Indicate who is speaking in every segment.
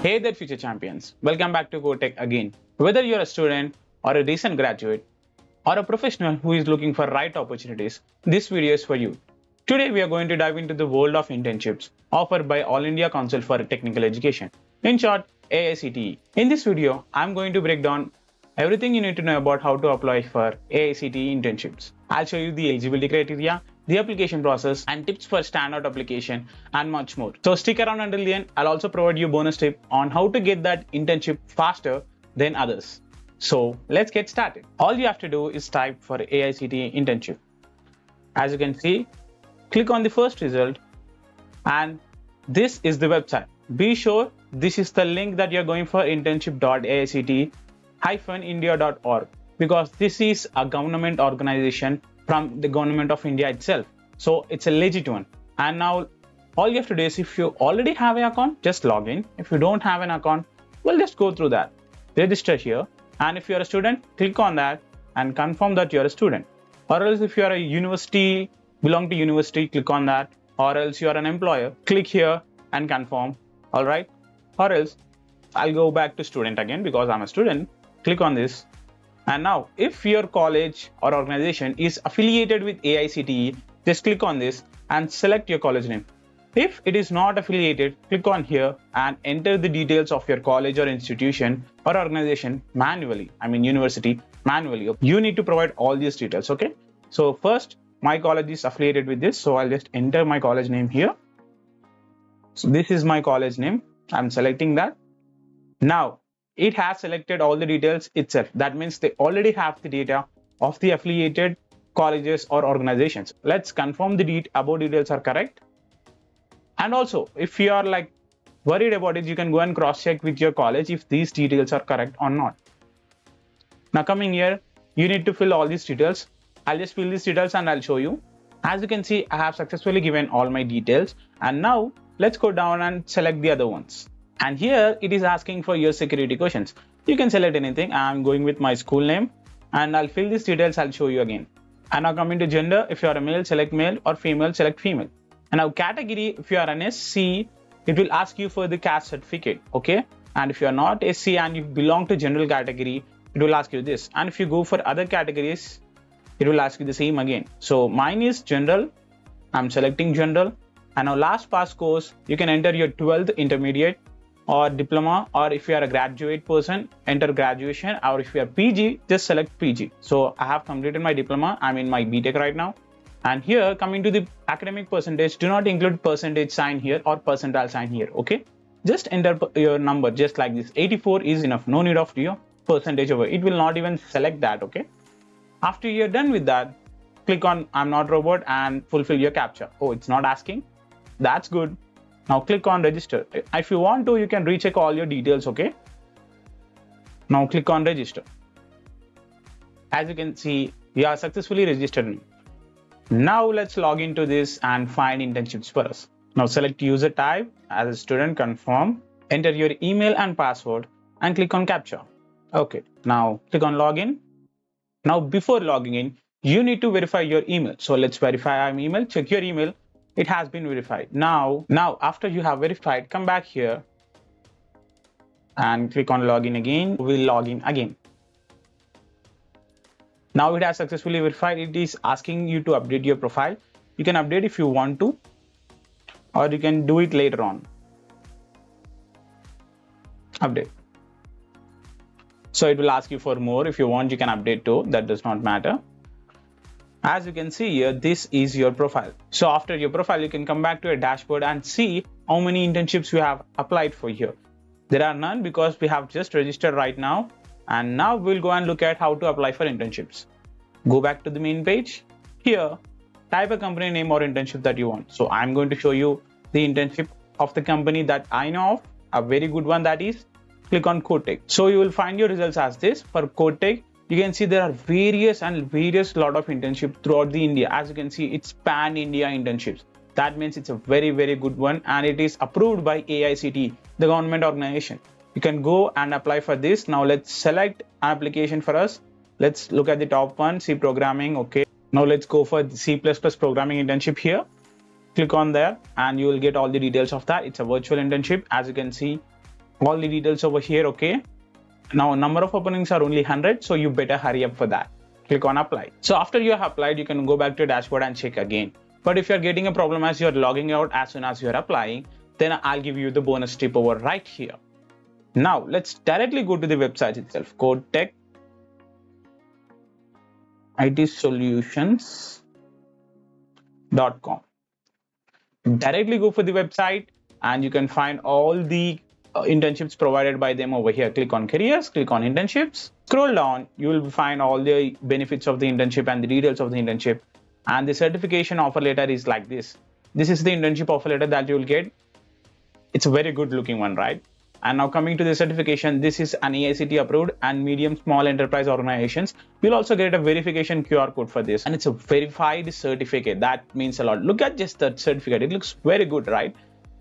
Speaker 1: Hey there future champions, welcome back to GoTech again. Whether you're a student or a recent graduate or a professional who is looking for right opportunities, this video is for you. Today we are going to dive into the world of internships offered by All India Council for Technical Education, in short AICTE. In this video, I'm going to break down everything you need to know about how to apply for AICTE internships. I'll show you the eligibility criteria, the application process, and tips for standout application, and much more. So stick around until the end. I'll also provide you a bonus tip on how to get that internship faster than others. So let's get started. All you have to do is type for AICTE internship. As you can see, click on the first result, and this is the website. Be sure this is the link that you're going for, internship.aicte-india.org, because this is a government organization from the government of India itself. So it's a legit one. And now all you have to do is, if you already have an account, just log in. If you don't have an account, we'll just go through that. Register here. And if you're a student, click on that and confirm that you're a student. Or else if you're a university, belong to university, click on that. Or else you're an employer, click here and confirm. All right. Or else I'll go back to student again because I'm a student. Click on this. And now if your college or organization is affiliated with AICTE, just click on this and select your college name. If it is not affiliated, click on here and enter the details of your college or institution or organization manually. I mean university manually. You need to provide all these details. Okay. So first, my college is affiliated with this. So I'll just enter my college name here. So this is my college name. I'm selecting that. Now it has selected all the details itself. That means they already have the data of the affiliated colleges or organizations. Let's confirm the above details are correct. And also, if you are like worried about it, you can go and cross check with your college if these details are correct or not. Now coming here, you need to fill all these details. I'll just fill these details and I'll show you. As you can see, I have successfully given all my details. And now let's go down and select the other ones. And here it is asking for your security questions. You can select anything. I'm going with my school name and I'll fill these details. I'll show you again. And now coming to gender, if you are a male, select male, or female, select female. And now category, if you are an SC, it will ask you for the caste certificate. Okay. And if you are not SC and you belong to general category, it will ask you this. And if you go for other categories, it will ask you the same again. So mine is general. I'm selecting general. And now last pass course, you can enter your 12th intermediate or diploma, or if you are a graduate person, enter graduation, or if you are PG, just select PG. So I have completed my diploma. I'm in my BTech right now. And here coming to the academic percentage, do not include percentage sign here or percentile sign here. Okay. Just enter your number just like this. 84 is enough. No need of your percentage over. It will not even select that. Okay. After you're done with that, click on I'm not robot and fulfill your captcha. Oh, it's not asking. That's good. Now click on register. If you want to, you can recheck all your details. Okay. Now click on register. As you can see, we are successfully registered. Now let's log into this and find internships for us. Now select user type as a student, confirm, enter your email and password and click on captcha. Okay. Now click on login. Now before logging in, you need to verify your email. So let's verify our email. Check your email. It has been verified. Now after you have verified, come back here and click on login again. We'll log in again. Now it has successfully verified. It is asking you to update your profile. You can update if you want to, or you can do it later on. Update. So it will ask you for more. If you want, you can update too. That does not matter. As you can see here, this is your profile. So after your profile, you can come back to a dashboard and see how many internships you have applied for here. There are none because we have just registered right now. And now we'll go and look at how to apply for internships. Go back to the main page. Here, type a company name or internship that you want. So I'm going to show you the internship of the company that I know of. A very good one, that is, click on CodeTech. So you will find your results as this. For CodeTech, you can see there are various lot of internships throughout the India. As you can see, it's pan India internships. That means it's a very good one, and it is approved by AICTE, the government organization. You can go and apply for this. Now let's select an application for us. Let's look at the top one, C programming. Okay. Now let's go for the C++ programming internship here. Click on there and you will get all the details of that. It's a virtual internship. As you can see, all the details over here. Okay, now number of openings are only 100, so you better hurry up for that. Click on apply. So after you have applied, you can go back to your dashboard and check again. But if you're getting a problem as you're logging out as soon as you're applying, then I'll give you the bonus tip over right here. Now let's directly go to the website itself. Code Tech IT Solutions.com. Directly go for the website and you can find all the internships provided by them over here. Click on careers, click on internships, scroll down, you will find all the benefits of the internship and the details of the internship. And the certification offer letter is like this. This is the internship offer letter that you will get. It's a very good looking one, right? And now coming to the certification, this is an AICTE approved, and medium small enterprise organizations will also get a verification QR code for this, and it's a verified certificate. That means a lot. Look at just that certificate, it looks very good, right?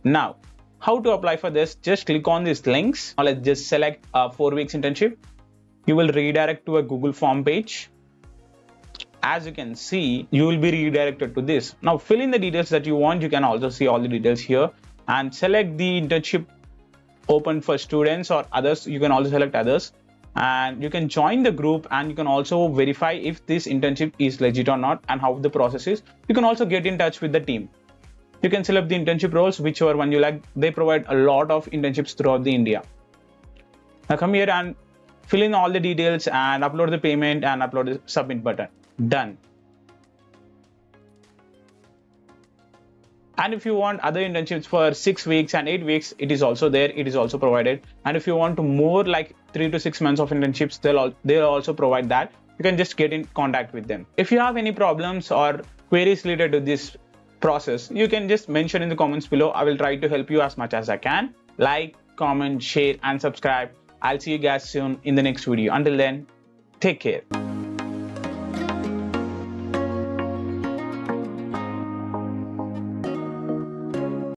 Speaker 1: Now how to apply for this? Just click on these links. Now let's just select a 4 weeks internship. You will redirect to a Google form page. As you can see, you will be redirected to this. Now fill in the details that you want. You can also see all the details here and select the internship open for students or others. You can also select others, and you can join the group, and you can also verify if this internship is legit or not and how the process is. You can also get in touch with the team. You can select the internship roles, whichever one you like. They provide a lot of internships throughout the India. Now come here and fill in all the details and upload the payment and upload the submit button. Done. And if you want other internships for 6 weeks and 8 weeks, it is also there. It is also provided. And if you want to more like 3 to 6 months of internships, they'll also provide that. You can just get in contact with them. If you have any problems or queries related to this process, you can just mention in the comments below. I will try to help you as much as I can. Like, comment, share, and subscribe. I'll see you guys soon in the next video. Until then, take care.